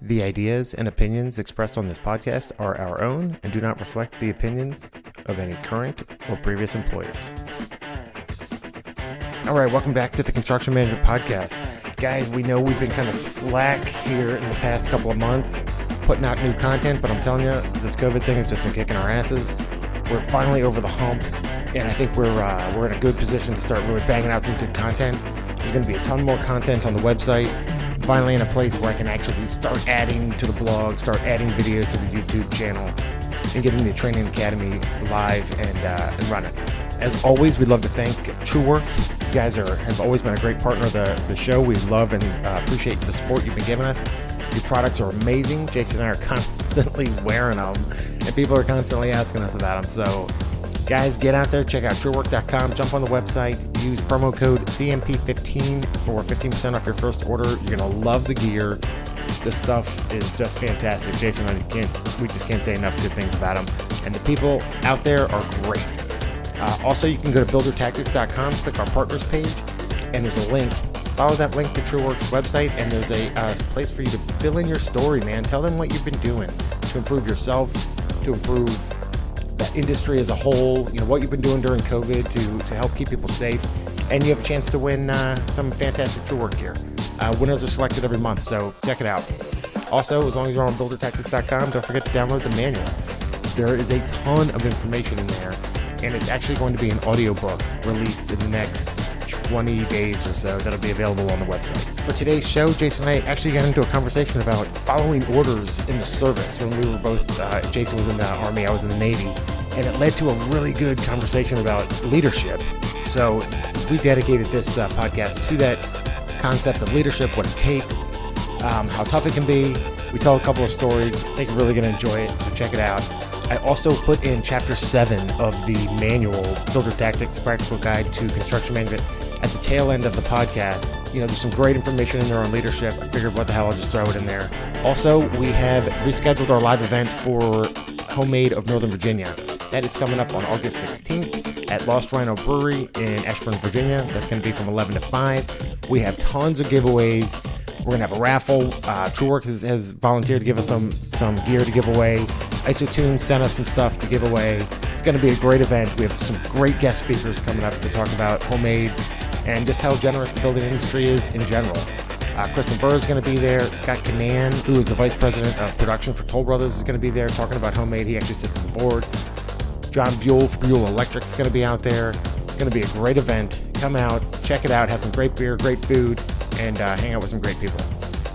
The ideas and opinions expressed on this podcast are our own and do not reflect the opinions of any current or previous employers. All right, welcome back to the Construction Management Podcast. Guys, we know we've been kind of slack here in the past couple of months, putting out new content, but I'm telling you, this COVID thing has just been kicking our asses. We're finally over the hump, and I think we're in a good position to start really banging out some good content. There's going to be a ton more content on the website. Finally in a place where I can actually start adding to the blog, start adding videos to the YouTube channel, and getting the Training Academy live and running. As always, we'd love to thank TrueWork. You guys have always been a great partner of the show. We love and appreciate the support you've been giving us. Your products are amazing. Jason and I are constantly wearing them, and people are constantly asking us about them. So, guys, get out there, check out truework.com, jump on the website, use promo code CMP15 for 15% off your first order. You're going to love the gear. This stuff is just fantastic. Jason and I we just can't say enough good things about them. And the people out there are great. Also, you can go to buildertactics.com, click our partners page, and there's a link. Follow that link to TrueWork's website, and there's a place for you to fill in your story, man. Tell them what you've been doing to improve yourself, to improve the industry as a whole, you know, what you've been doing during COVID to help keep people safe. And you have a chance to win some fantastic TrueWork gear. Winners are selected every month, so check it out. Also, as long as you're on buildertactics.com, don't forget to download the manual. There is a ton of information in there, and it's actually going to be an audiobook released in the next 20 days or so that'll be available on the website. For today's show, Jason and I actually got into a conversation about following orders in the service. When we were both, Jason was in the Army, I was in the Navy, and it led to a really good conversation about leadership. So we dedicated this podcast to that concept of leadership, what it takes, how tough it can be. We tell a couple of stories. I think you're really going to enjoy it, so check it out. I also put in Chapter 7 of the manual, Builder Tactics Practical Guide to Construction Management, at the tail end of the podcast. You know, there's some great information in there on leadership. I figured, what the hell, I'll just throw it in there. Also, we have rescheduled our live event for Homemade of Northern Virginia. That is coming up on August 16th at Lost Rhino Brewery in Ashburn, Virginia. That's going to be from 11 to 5. We have tons of giveaways. We're going to have a raffle. TrueWork has volunteered to give us some gear to give away. IsoTunes sent us some stuff to give away. It's going to be a great event. We have some great guest speakers coming up to talk about homemade and just how generous the building industry is in general. Kristen Burr is going to be there. Scott Canan, who is the Vice President of Production for Toll Brothers, is going to be there talking about homemade. He actually sits on the board. John Buell from Buell Electric is going to be out there. It's going to be a great event. Come out, check it out, have some great beer, great food, and hang out with some great people.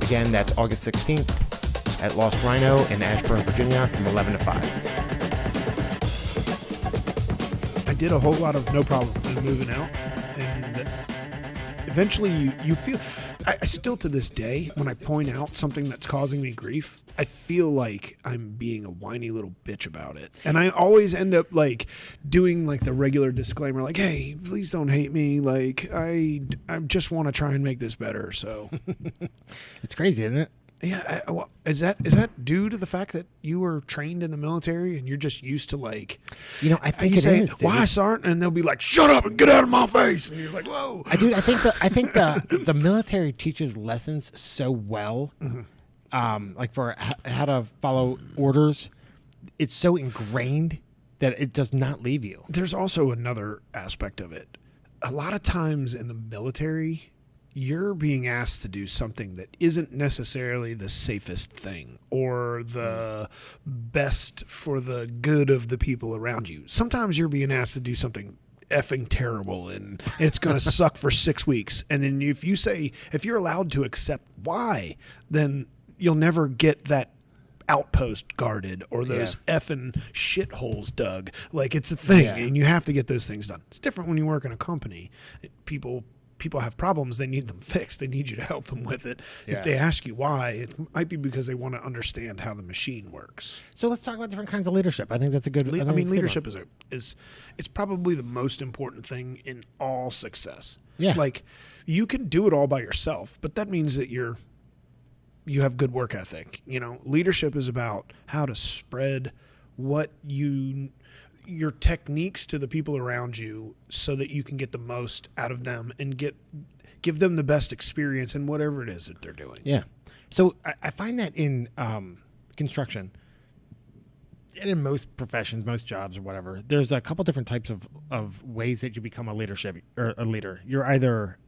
Again, that's August 16th at Lost Rhino in Ashburn, Virginia from 11 to 5. I did a whole lot of no problem in moving out, and eventually you feel, I still to this day, when I point out something that's causing me grief, I feel like I'm being a whiny little bitch about it. And I always end up like doing like the regular disclaimer, like, hey, please don't hate me. Like, I just want to try and make this better. So It's crazy, isn't it? yeah. Is that due to the fact that you were trained in the military and you're just used to like, You know, I think you it say, is. dude. why, Sergeant? And they'll be like, shut up and get out of my face. And you're like, whoa. I think the military teaches lessons so well. Like for how to follow orders, it's so ingrained that it does not leave you. There's also another aspect of it. A lot of times in the military, you're being asked to do something that isn't necessarily the safest thing or the best for the good of the people around you. Sometimes you're being asked to do something effing terrible and it's going to suck for 6 weeks. And then if you're allowed to accept why, then you'll never get that outpost guarded or those effing shitholes dug. Like, it's a thing, and you have to get those things done. It's different when you work in a company. People have problems, they need them fixed. They need you to help them with it. Yeah. If they ask you why, it might be because they want to understand how the machine works. So let's talk about different kinds of leadership. I think that's a good. Leadership is it's probably the most important thing in all success. Yeah. Like, you can do it all by yourself, but that means that you have good work ethic. You know, leadership is about how to spread your techniques to the people around you so that you can get the most out of them and give them the best experience in whatever it is that they're doing. Yeah. So I find that in construction and in most professions, most jobs or whatever, there's a couple different types of ways that you become a leader. You're either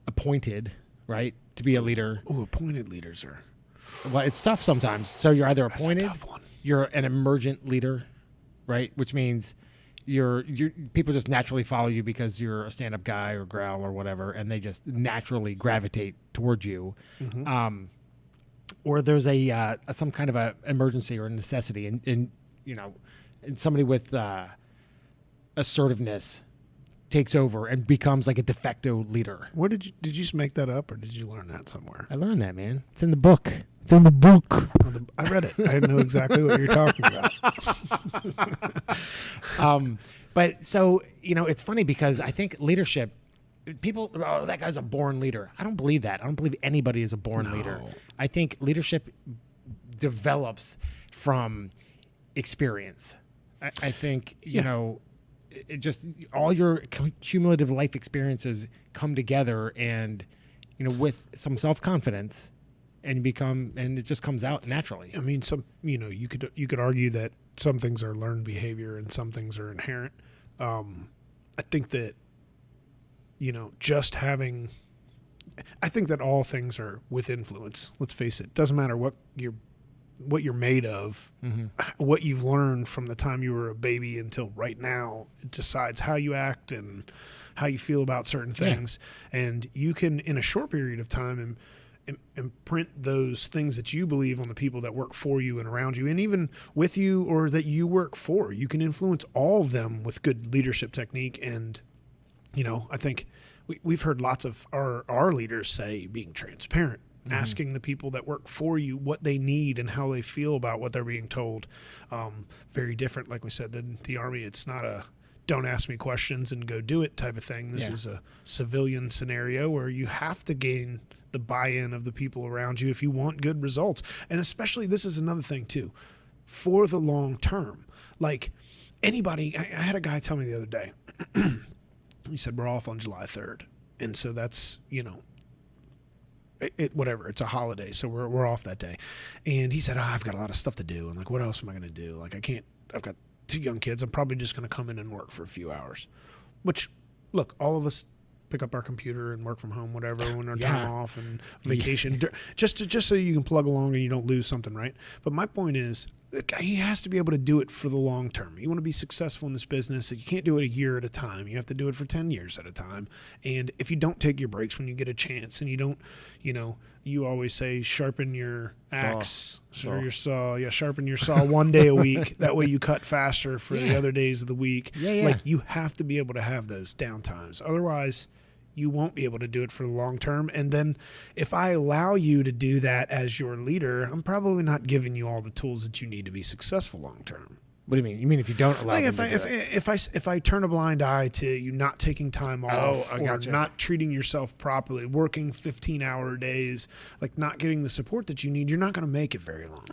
appointed, right, to be a leader. Oh, appointed leaders are... Well, it's tough sometimes. So you're either That's a appointed, tough one. you're an emergent leader, right, which means you're people just naturally follow you because you're a stand-up guy or growl or whatever, and they just naturally gravitate towards you. Mm-hmm. Or there's a some kind of a emergency or a necessity, and and somebody with assertiveness takes over and becomes like a de facto leader. What did you just make that up, or did you learn that somewhere? I learned that, man. It's in the book. It's in the book. I read it. I know exactly what you're talking about. But so, it's funny because I think leadership, people, oh, that guy's a born leader. I don't believe that. I don't believe anybody is a born leader. I think leadership develops from experience. I think, it just all your cumulative life experiences come together and, with some self-confidence and it just comes out naturally. I mean, you could argue that some things are learned behavior and some things are inherent. I think that, I think that all things are with influence. Let's face it. Doesn't matter what you're made of, what you've learned from the time you were a baby until right now, it decides how you act and how you feel about certain things. Yeah. And you can, in a short period of time, imprint those things that you believe on the people that work for you and around you and even with you or that you work for. You can influence all of them with good leadership technique. And, I think we've heard lots of our leaders say being transparent, asking the people that work for you what they need and how they feel about what they're being told. Very different, like we said, than the Army. It's not a don't ask me questions and go do it type of thing. This is a civilian scenario where you have to gain the buy-in of the people around you if you want good results. And especially, this is another thing too, for the long term. Like anybody, I had a guy tell me the other day, he said, we're off on July 3rd. And so that's, whatever, it's a holiday, so we're off that day. And he said, I've got a lot of stuff to do. And like, what else am I going to do? Like, I've got 2 young kids. I'm probably just going to come in and work for a few hours. Which, look, all of us pick up our computer and work from home, whatever, when our time off and vacation, just so you can plug along and you don't lose something, right? But my point is, he has to be able to do it for the long term. You want to be successful in this business, you can't do it a year at a time. You have to do it for 10 years at a time. And if you don't take your breaks when you get a chance, and you don't, you always say sharpen your axe or your saw. Yeah, sharpen your saw one day a week. That way you cut faster for the other days of the week. Yeah. Like, you have to be able to have those downtimes. Otherwise, you won't be able to do it for the long term. And then if I allow you to do that as your leader, I'm probably not giving you all the tools that you need to be successful long term. What do you mean? You mean if you don't allow them to do it? If I turn a blind eye to you not taking time off, or not treating yourself properly, working 15-hour days, like not getting the support that you need, you're not going to make it very long.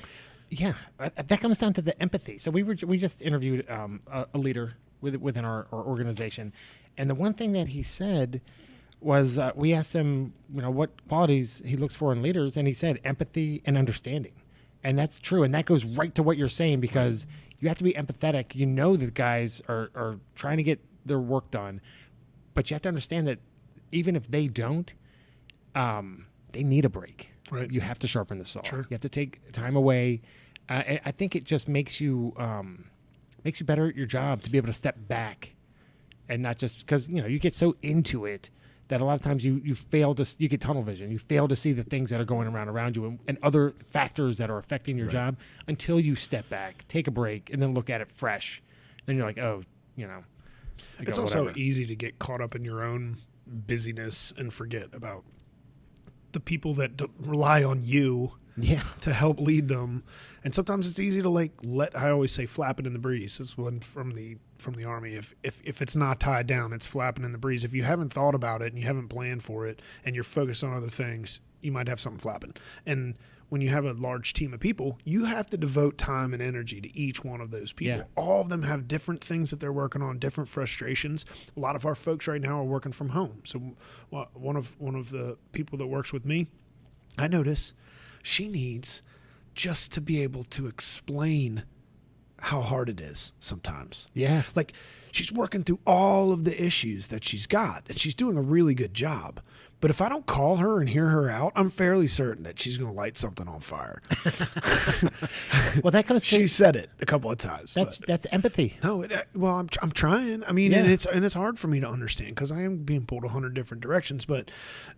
Yeah, that comes down to the empathy. So we just interviewed a leader within our organization, and the one thing that he said was we asked him, what qualities he looks for in leaders, and he said empathy and understanding. And that's true, and that goes right to what you're saying, because you have to be empathetic. The guys are trying to get their work done, but you have to understand that even if they don't, they need a break. Right. You have to sharpen the saw. Sure. You have to take time away. I think it just makes you better at your job to be able to step back and not just because, you get so into it that a lot of times you get tunnel vision. You fail to see the things that are going around you and other factors that are affecting your job until you step back, take a break, and then look at it fresh. Then you're like, it's also easy to get caught up in your own busyness and forget about the people that rely on you to help lead them. And sometimes it's easy to I always say flap it in the breeze. This is one from the Army. If it's not tied down, it's flapping in the breeze. If you haven't thought about it and you haven't planned for it and you're focused on other things, you might have something flapping. And when you have a large team of people, you have to devote time and energy to each one of those people. Yeah. All of them have different things that they're working on, different frustrations. A lot of our folks right now are working from home. So one of the people that works with me, I notice she needs just to be able to explain how hard it is sometimes. Yeah. Like, she's working through all of the issues that she's got, and she's doing a really good job. But if I don't call her and hear her out, I'm fairly certain that she's going to light something on fire. Well, that comes to... She said it a couple of times. That's empathy. No, I'm trying. I mean, Yeah. and it's hard for me to understand because I am being pulled 100 different directions. But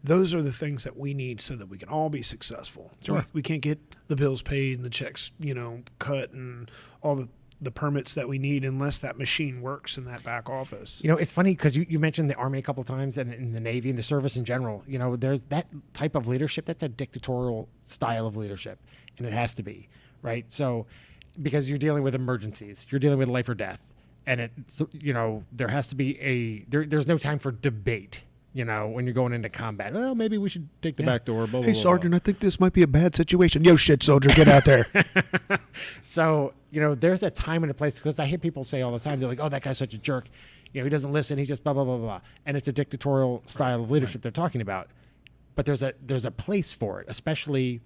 those are the things that we need so that we can all be successful. Sure. We can't get the bills paid and the checks, cut and all the permits that we need unless that machine works in that back office. It's funny because you mentioned the Army a couple of times and in the Navy and the service in general. There's that type of leadership. That's a dictatorial style of leadership, and it has to be, right? So because you're dealing with emergencies, you're dealing with life or death, and there has to be there's no time for debate. When you're going into combat, well, maybe we should take the back door. Blah, blah, Hey, blah, Sergeant, I think this might be a bad situation. Yo, shit, soldier, get out there. So, there's a time and a place, because I hear people say all the time, they're like, oh, that guy's such a jerk. He doesn't listen. He just blah, blah, blah, blah. And it's a dictatorial style of leadership they're talking about. But there's a place for it, especially,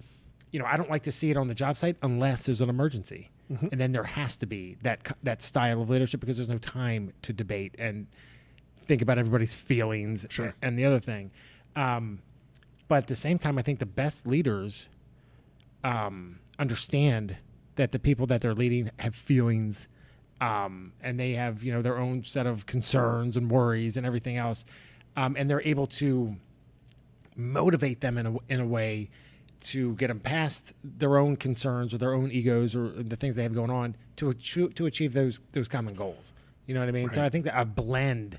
I don't like to see it on the job site unless there's an emergency. Mm-hmm. And then there has to be that style of leadership because there's no time to debate and think about everybody's feelings. Sure. And the other thing. But at the same time, I think the best leaders understand that the people that they're leading have feelings, and they have, their own set of concerns and worries and everything else. And they're able to motivate them in a way to get them past their own concerns or their own egos or the things they have going on to achieve those common goals. You know what I mean? Right. So I think that a blend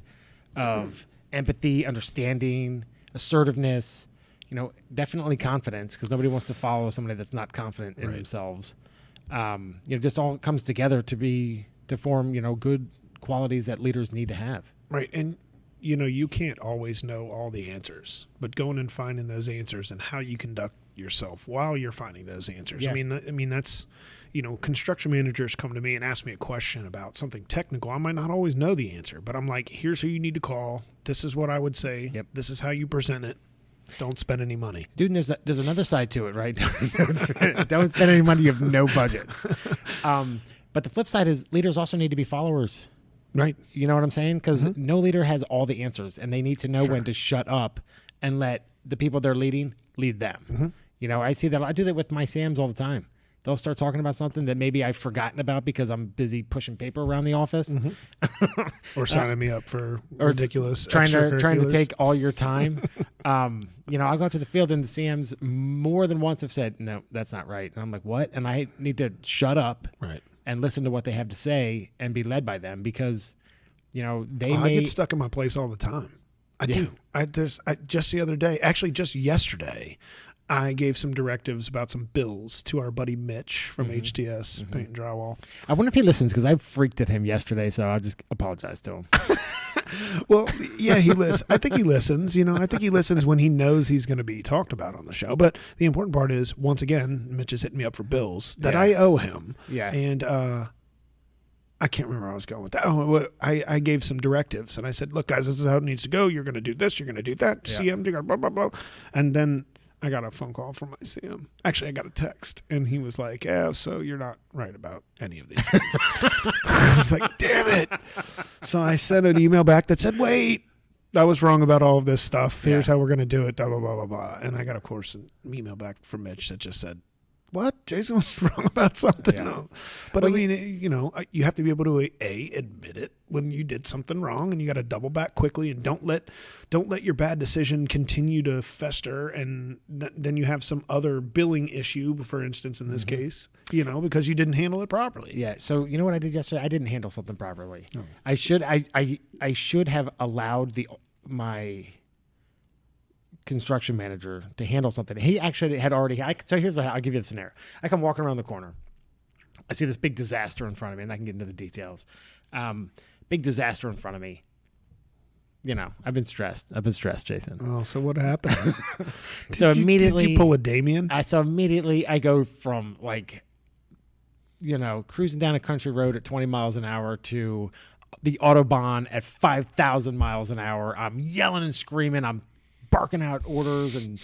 of empathy, understanding, assertiveness, definitely confidence, because nobody wants to follow somebody that's not confident in themselves. Just all comes together to form, good qualities that leaders need to have. Right. And, you can't always know all the answers, but going and finding those answers and how you conduct yourself while you're finding those answers. Yeah. I mean, that's, construction managers come to me and ask me a question about something technical. I might not always know the answer, but I'm like, here's who you need to call. This is what I would say. Yep. This is how you present it. Don't spend any money. Dude, there's another side to it, right? Don't spend any money. You have no budget. But the flip side is leaders also need to be followers. Right. You know what I'm saying? Because no leader has all the answers, and they need to know when to shut up and let the people they're leading lead them. Mm-hmm. I see that. I do that with my SAMs all the time. They'll start talking about something that maybe I've forgotten about because I'm busy pushing paper around the office. Mm-hmm. Or signing me up for ridiculous trying to take all your time. I'll go out to the field and the CMs more than once have said, no, that's not right. And I'm like, what? And I need to shut up and listen to what they have to say and be led by them because, I get stuck in my place all the time. I do. Just the other day, actually just yesterday, I gave some directives about some bills to our buddy Mitch from HTS Paint and Drywall. I wonder if he listens because I freaked at him yesterday, so I'll just apologize to him. Well, yeah, I think he listens. I think he listens when he knows he's going to be talked about on the show. But the important part is, once again, Mitch is hitting me up for bills that I owe him. Yeah. And I can't remember where I was going with that. I gave some directives, and I said, look, guys, this is how it needs to go. You're going to do this. You're going to do that. CM, blah, blah, blah. And then I got a phone call from my CM. Actually, I got a text, and he was like, yeah, so you're not right about any of these things. I was like, damn it. So I sent an email back that said, wait, I was wrong about all of this stuff. Here's how we're going to do it, blah, blah, blah, blah, blah. And I got, of course, an email back from Mitch that just said, what? Jason was wrong about something? Yeah. No. But I mean, you have to be able to admit it when you did something wrong, and you got to double back quickly, and don't let your bad decision continue to fester, and then you have some other billing issue, for instance, in this case, because you didn't handle it properly. Yeah. So you know what I did yesterday? I didn't handle something properly. Oh. I should have allowed my construction manager to handle something. He actually had already. So here's I'll give you the scenario. I come walking around the corner. I see this big disaster in front of me, and I can get into the details. Big disaster in front of me. I've been stressed, Jason. Oh, so what happened? Immediately, did you pull a Damien? So immediately I go from cruising down a country road at 20 miles an hour to the Autobahn at 5,000 miles an hour. I'm yelling and screaming. I'm barking out orders and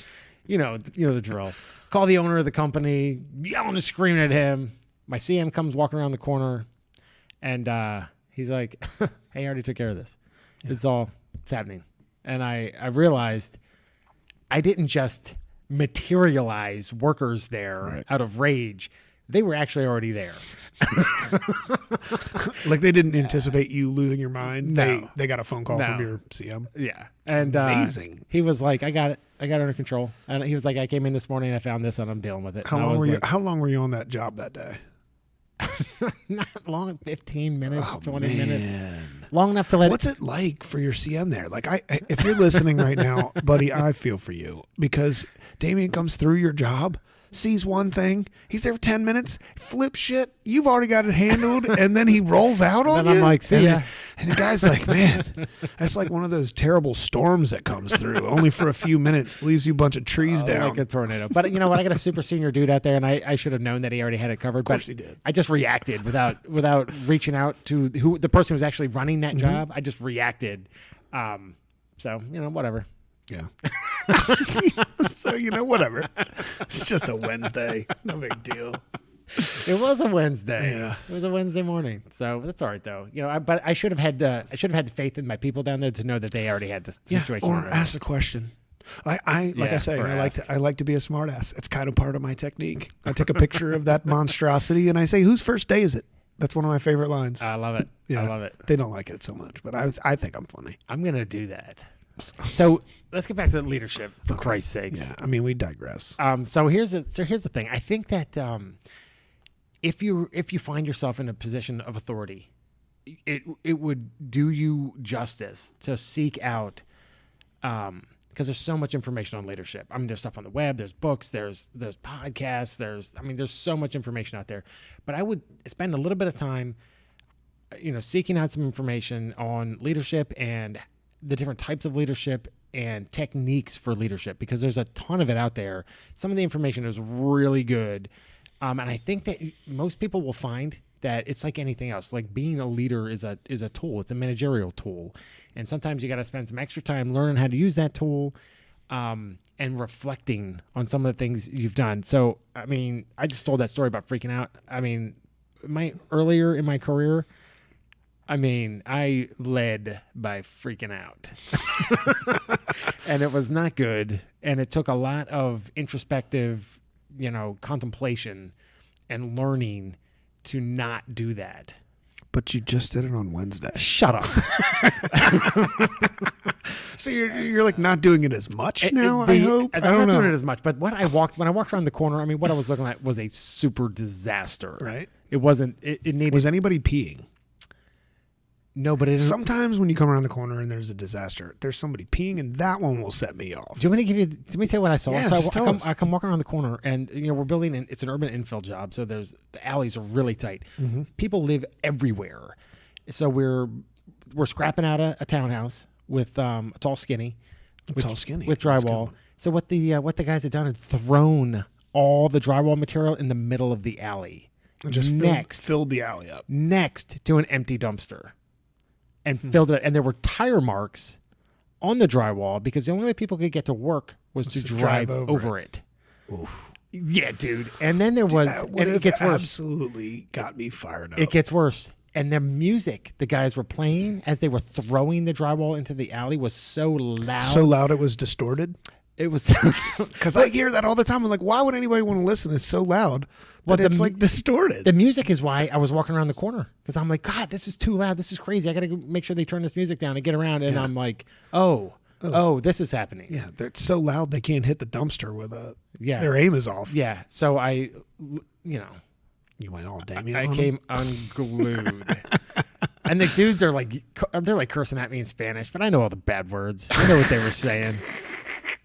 the drill. Call the owner of the company, yelling and screaming at him. My CM comes walking around the corner, and he's like, "Hey, I already took care of this. It's happening." And I realized I didn't just materialize workers there out of rage. They were actually already there. Like they didn't anticipate you losing your mind. No. They got a phone call from your CM. Yeah. And amazing. He was like, I got it under control. And he was like, I came in this morning and I found this and I'm dealing with it. How long were you on that job that day? Not long, 15 minutes, 20 man. minutes. Long enough to let What's it like for your CM there? Like if you're listening right now, buddy, I feel for you because Damien comes through your job, sees one thing, he's there for 10 minutes, flips shit, you've already got it handled, and then he rolls out on you. I'm like, see ya. And the guy's like, man, that's like one of those terrible storms that comes through, only for a few minutes, leaves you a bunch of trees down. Like a tornado. But you know what? I got a super senior dude out there, and I should have known that he already had it covered. Of course he did. I just reacted without reaching out to the person who was actually running that job. I just reacted. So, whatever. Yeah. So, whatever. It's just a Wednesday. No big deal. It was a Wednesday. Yeah. It was a Wednesday morning. So that's all right though. But I should have had the faith in my people down there to know that they already had the situation. Or ask a question. I like to be a smart ass. It's kind of part of my technique. I take a picture of that monstrosity and I say, whose first day is it? That's one of my favorite lines. I love it. Yeah. I love it. They don't like it so much, but I think I'm funny. I'm going to do that. So let's get back to the leadership, for Christ's sakes. Yeah, I mean, we digress. So here's the thing. I think that if you find yourself in a position of authority, it would do you justice to seek out, because there's so much information on leadership. I mean, there's stuff on the web, there's books, there's podcasts, there's so much information out there. But I would spend a little bit of time, seeking out some information on leadership and the different types of leadership and techniques for leadership, because there's a ton of it out there. Some of the information is really good. And I think that most people will find that it's like anything else. Like being a leader is a tool. It's a managerial tool. And sometimes you got to spend some extra time learning how to use that tool, and reflecting on some of the things you've done. So, I mean, I just told that story about freaking out. I mean, earlier in my career, I led by freaking out. And it was not good. And it took a lot of introspective, contemplation and learning to not do that. But you just did it on Wednesday. Shut up. So you're like not doing it as much now, I hope? I'm not doing it as much. But when I walked around the corner, what I was looking at was a super disaster. Right. It wasn't, it needed. Was anybody peeing? No, but it is. Sometimes when you come around the corner and there's a disaster, there's somebody peeing, and that one will set me off. Do you want me to tell you what I saw? Yeah, so I come walking around the corner, and we're building, and it's an urban infill job, so the alleys are really tight. Mm-hmm. People live everywhere, so we're scrapping out a townhouse with a tall skinny with drywall. So what the guys had done had thrown all the drywall material in the middle of the alley, just filled the alley up next to an empty dumpster. And filled it, and there were tire marks on the drywall because the only way people could get to work was to drive over it. Oof. Yeah, dude. And then there was, and it gets worse. Absolutely got me fired up. It gets worse. And the music the guys were playing as they were throwing the drywall into the alley was so loud. So loud it was distorted? It was. Because I hear that all the time. I'm like, why would anybody want to listen? It's so loud. But it's like distorted. The music is why I was walking around the corner, because I'm like, God, this is too loud. This is crazy. I got to make sure they turn this music down and get around. And I'm like, oh, this is happening. Yeah, it's so loud they can't hit the dumpster with a. Yeah, their aim is off. Yeah, so you went all Damien. I came unglued. And the dudes are they're like cursing at me in Spanish, but I know all the bad words. I know what they were saying.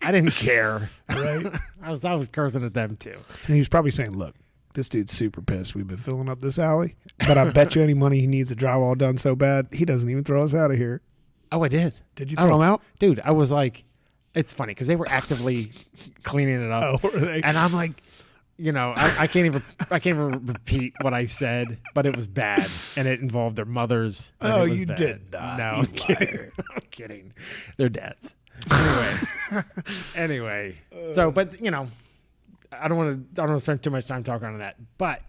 I didn't care. Right? I was cursing at them too. And he was probably saying, look, this dude's super pissed. We've been filling up this alley, but I bet you any money he needs the drywall done so bad, he doesn't even throw us out of here. Oh, I did. Did you throw him out? Dude, I was like, it's funny because they were actively cleaning it up. Oh, were they? And I'm like, I can't even repeat what I said, but it was bad, and it involved their mothers. Oh, you did not. No, I'm kidding. I'm kidding. Their dads. Anyway. So, but you know, I don't want to spend too much time talking on that. But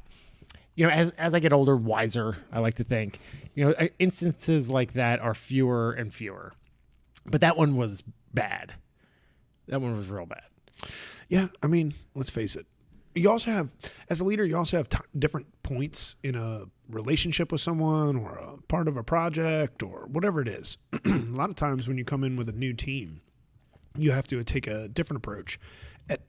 you know, as I get older, wiser, I like to think, you know, instances like that are fewer and fewer. But that one was bad. That one was real bad. Yeah, I mean, let's face it. You also have, as a leader, you also have different points in a relationship with someone or a part of a project or whatever it is. A lot of times when you come in with a new team, you have to take a different approach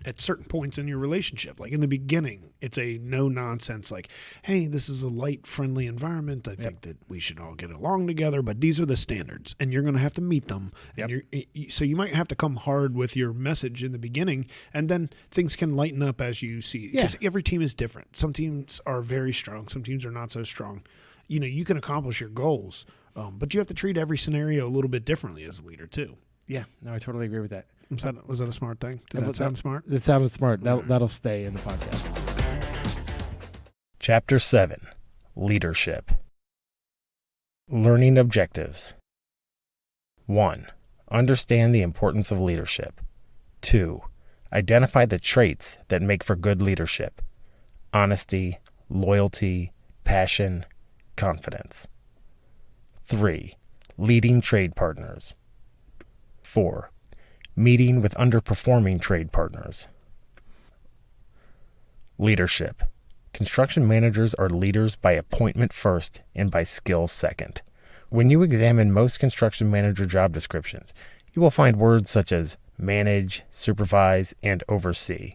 at certain points in your relationship. Like in the beginning, it's a no nonsense, like, hey, this is a light, friendly environment. I think that we should all get along together, but these are the standards and you're going to have to meet them. And so you might have to come hard with your message in the beginning, and then things can lighten up as you see, because every team is different. Some teams are very strong. Some teams are not so strong. You know, you can accomplish your goals, but you have to treat every scenario a little bit differently as a leader too. Yeah, no, I totally agree with that. Was that a smart thing? Did that sound smart? It sounded smart. That'll stay in the podcast. Chapter 7, Leadership. Learning Objectives. 1. Understand the importance of leadership. 2. Identify the traits that make for good leadership. Honesty, loyalty, passion, confidence. 3. Leading trade partners. 4. Meeting with underperforming trade partners. Leadership. Construction managers are leaders by appointment first and by skill second. When you examine most construction manager job descriptions, you will find words such as manage, supervise, and oversee.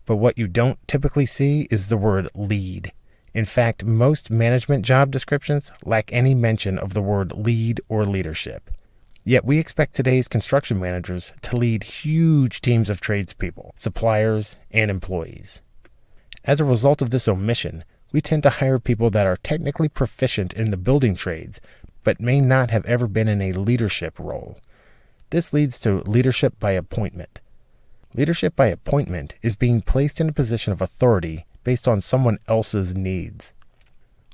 But what you don't typically see is the word lead. In fact, most management job descriptions lack any mention of the word lead or leadership. Yet we expect today's construction managers to lead huge teams of tradespeople, suppliers, and employees. As a result of this omission, we tend to hire people that are technically proficient in the building trades, but may not have ever been in a leadership role. This leads to leadership by appointment. Leadership by appointment is being placed in a position of authority based on someone else's needs.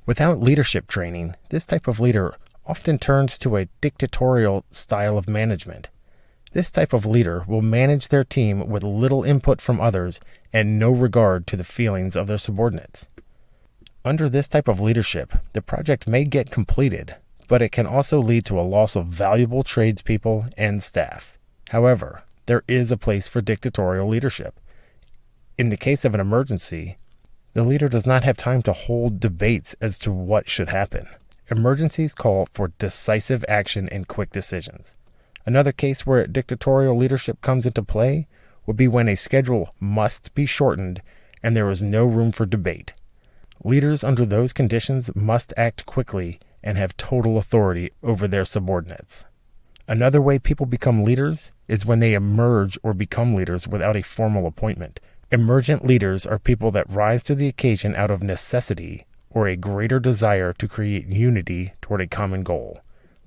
Without leadership training, this type of leader often turns to a dictatorial style of management. This type of leader will manage their team with little input from others and no regard to the feelings of their subordinates. Under this type of leadership, the project may get completed, but it can also lead to a loss of valuable tradespeople and staff. However, there is a place for dictatorial leadership. In the case of an emergency, the leader does not have time to hold debates as to what should happen. Emergencies call for decisive action and quick decisions. Another case where dictatorial leadership comes into play would be when a schedule must be shortened and there is no room for debate. Leaders under those conditions must act quickly and have total authority over their subordinates. Another way people become leaders is when they emerge or become leaders without a formal appointment. Emergent leaders are people that rise to the occasion out of necessity or a greater desire to create unity toward a common goal.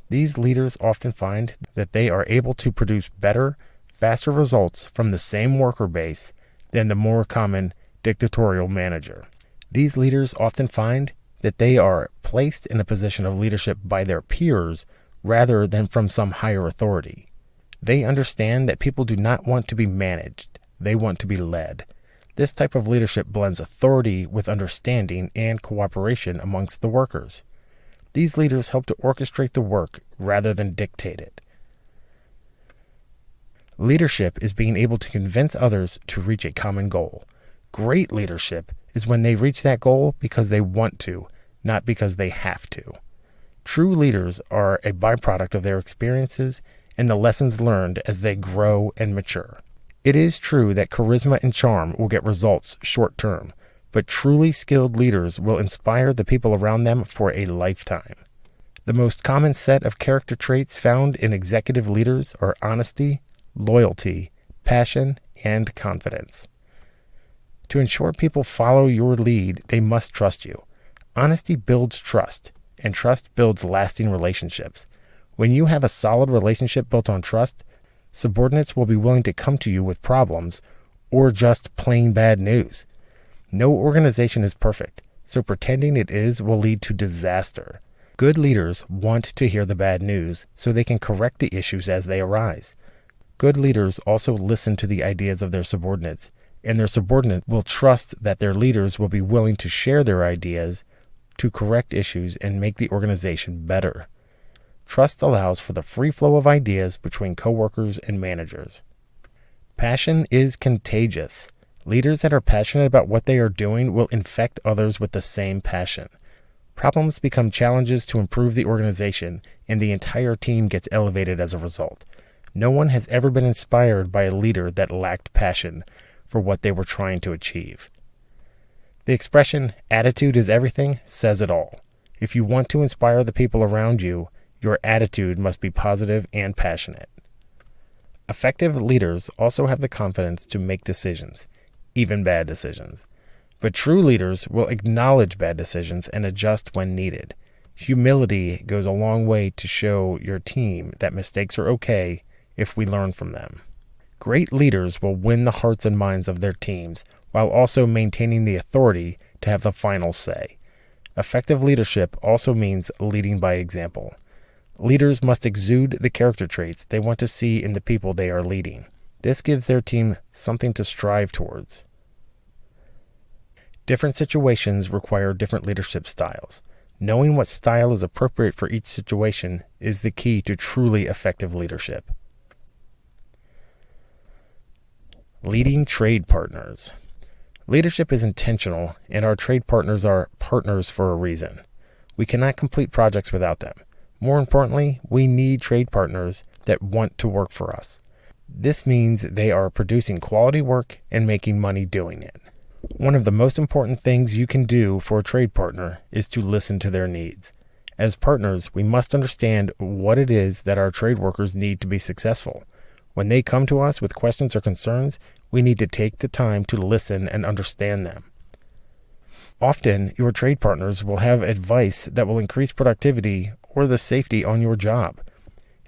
These leaders often find that they are able to produce better, faster results from the same worker base than the more common dictatorial manager. These leaders often find that they are placed in a position of leadership by their peers rather than from some higher authority. They understand that people do not want to be managed, they want to be led. This type of leadership blends authority with understanding and cooperation amongst the workers. These leaders help to orchestrate the work rather than dictate it. Leadership is being able to convince others to reach a common goal. Great leadership is when they reach that goal because they want to, not because they have to. True leaders are a byproduct of their experiences and the lessons learned as they grow and mature. It is true that charisma and charm will get results short term, but truly skilled leaders will inspire the people around them for a lifetime. The most common set of character traits found in executive leaders are honesty, loyalty, passion, and confidence. To ensure people follow your lead, they must trust you. Honesty builds trust, and trust builds lasting relationships. When you have a solid relationship built on trust, subordinates will be willing to come to you with problems or just plain bad news. No organization is perfect, so pretending it is will lead to disaster. Good leaders want to hear the bad news so they can correct the issues as they arise. Good leaders also listen to the ideas of their subordinates, and their subordinates will trust that their leaders will be willing to share their ideas to correct issues and make the organization better. Trust allows for the free flow of ideas between coworkers and managers. Passion is contagious. Leaders that are passionate about what they are doing will infect others with the same passion. Problems become challenges to improve the organization, and the entire team gets elevated as a result. No one has ever been inspired by a leader that lacked passion for what they were trying to achieve. The expression, "attitude is everything," says it all. If you want to inspire the people around you, your attitude must be positive and passionate. Effective leaders also have the confidence to make decisions, even bad decisions. But true leaders will acknowledge bad decisions and adjust when needed. Humility goes a long way to show your team that mistakes are okay if we learn from them. Great leaders will win the hearts and minds of their teams while also maintaining the authority to have the final say. Effective leadership also means leading by example. Leaders must exude the character traits they want to see in the people they are leading. This gives their team something to strive towards. Different situations require different leadership styles. Knowing what style is appropriate for each situation is the key to truly effective leadership. Leading trade partners. Leadership is intentional, and our trade partners are partners for a reason. We cannot complete projects without them. More importantly, we need trade partners that want to work for us. This means they are producing quality work and making money doing it. One of the most important things you can do for a trade partner is to listen to their needs. As partners, we must understand what it is that our trade workers need to be successful. When they come to us with questions or concerns, we need to take the time to listen and understand them. Often, your trade partners will have advice that will increase productivity or the safety on your job.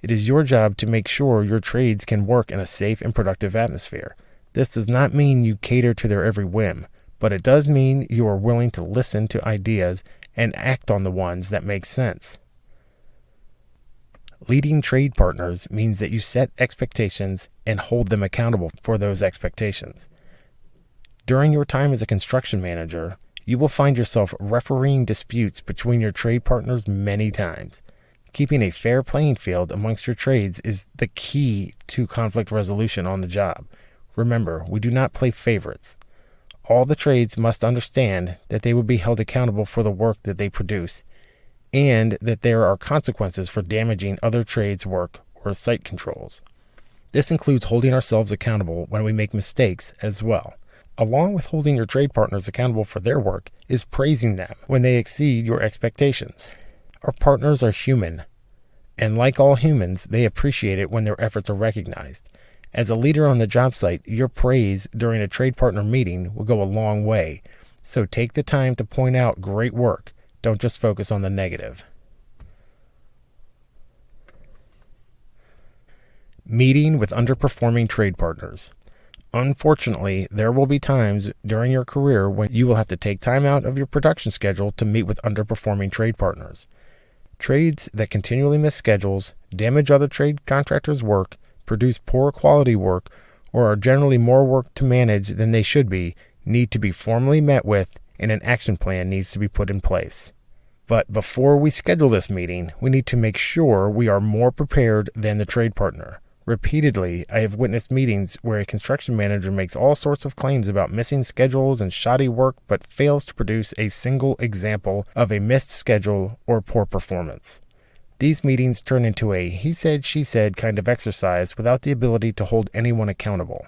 It is your job to make sure your trades can work in a safe and productive atmosphere. This does not mean you cater to their every whim, but it does mean you are willing to listen to ideas and act on the ones that make sense. Leading trade partners means that you set expectations and hold them accountable for those expectations. During your time as a construction manager, you will find yourself refereeing disputes between your trade partners many times. Keeping a fair playing field amongst your trades is the key to conflict resolution on the job. Remember, we do not play favorites. All the trades must understand that they will be held accountable for the work that they produce, and that there are consequences for damaging other trades' work or site controls. This includes holding ourselves accountable when we make mistakes as well. Along with holding your trade partners accountable for their work is praising them when they exceed your expectations. Our partners are human, and like all humans, they appreciate it when their efforts are recognized. As a leader on the job site, your praise during a trade partner meeting will go a long way, so take the time to point out great work. Don't just focus on the negative. Meeting with underperforming trade partners. Unfortunately, there will be times during your career when you will have to take time out of your production schedule to meet with underperforming trade partners. Trades that continually miss schedules, damage other trade contractors' work, produce poor quality work, or are generally more work to manage than they should be, need to be formally met with, and an action plan needs to be put in place. But before we schedule this meeting, we need to make sure we are more prepared than the trade partner. Repeatedly, I have witnessed meetings where a construction manager makes all sorts of claims about missing schedules and shoddy work, but fails to produce a single example of a missed schedule or poor performance. These meetings turn into a he said, she said kind of exercise without the ability to hold anyone accountable.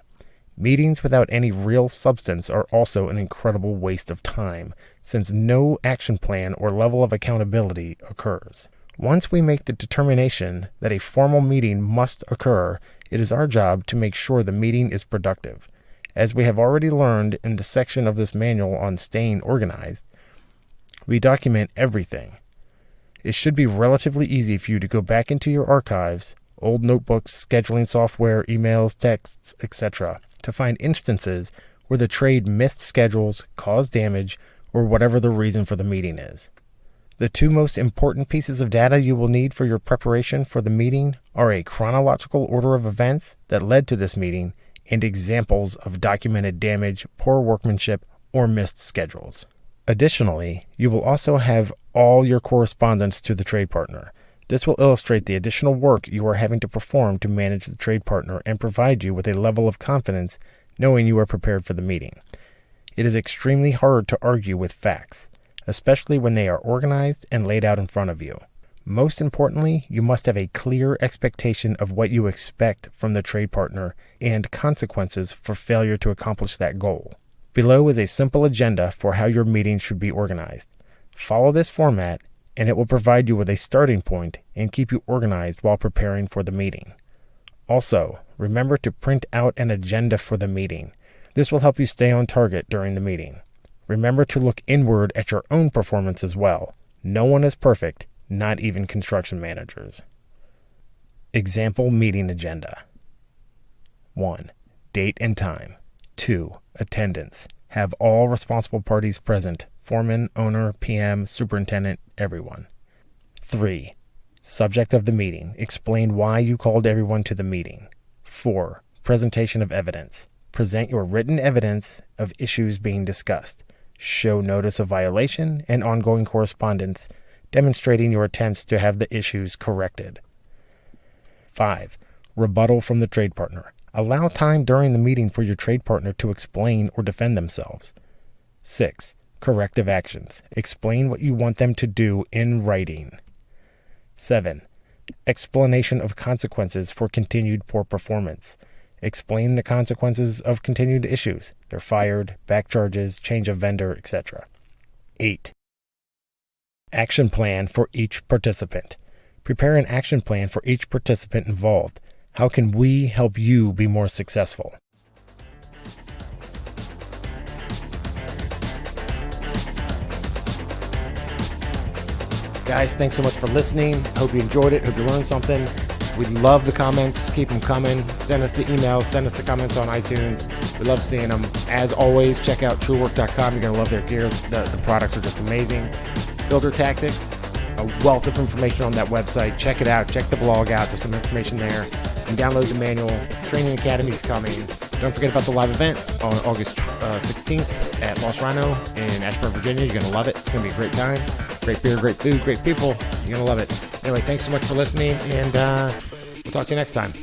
Meetings without any real substance are also an incredible waste of time, since no action plan or level of accountability occurs. Once we make the determination that a formal meeting must occur, it is our job to make sure the meeting is productive. As we have already learned in the section of this manual on staying organized, we document everything. It should be relatively easy for you to go back into your archives, old notebooks, scheduling software, emails, texts, etc., to find instances where the trade missed schedules, caused damage, or whatever the reason for the meeting is. The two most important pieces of data you will need for your preparation for the meeting are a chronological order of events that led to this meeting and examples of documented damage, poor workmanship, or missed schedules. Additionally, you will also have all your correspondence to the trade partner. This will illustrate the additional work you are having to perform to manage the trade partner and provide you with a level of confidence knowing you are prepared for the meeting. It is extremely hard to argue with facts, especially when they are organized and laid out in front of you. Most importantly, you must have a clear expectation of what you expect from the trade partner and consequences for failure to accomplish that goal. Below is a simple agenda for how your meeting should be organized. Follow this format, and it will provide you with a starting point and keep you organized while preparing for the meeting. Also, remember to print out an agenda for the meeting. This will help you stay on target during the meeting. Remember to look inward at your own performance as well. No one is perfect, not even construction managers. Example meeting agenda. 1. Date and time. 2. Attendance. Have all responsible parties present. Foreman, owner, PM, superintendent, everyone. 3. Subject of the meeting. Explain why you called everyone to the meeting. 4. Presentation of evidence. Present your written evidence of issues being discussed. Show notice of violation and ongoing correspondence demonstrating your attempts to have the issues corrected. 5. Rebuttal from the trade partner. Allow time during the meeting for your trade partner to explain or defend themselves. 6. Corrective actions. Explain what you want them to do in writing. 7. Explanation of consequences for continued poor performance. Explain the consequences of continued issues. They're fired, back charges, change of vendor, etc. 8. Action plan for each participant. Prepare an action plan for each participant involved. How can we help you be more successful? Guys, thanks so much for listening. Hope you enjoyed it. Hope you learned something. We love the comments. Keep them coming. Send us the emails. Send us the comments on iTunes. We love seeing them. As always, check out truework.com. You're going to love their gear. The products are just amazing. Builder Tactics, a wealth of information on that website. Check it out. Check the blog out. There's some information there. And download the manual. Training Academy is coming. Don't forget about the live event on August 16th at Lost Rhino in Ashburn, Virginia. You're going to love it. It's going to be a great time. Great beer, great food, great people. You're going to love it. Anyway, thanks so much for listening, and we'll talk to you next time.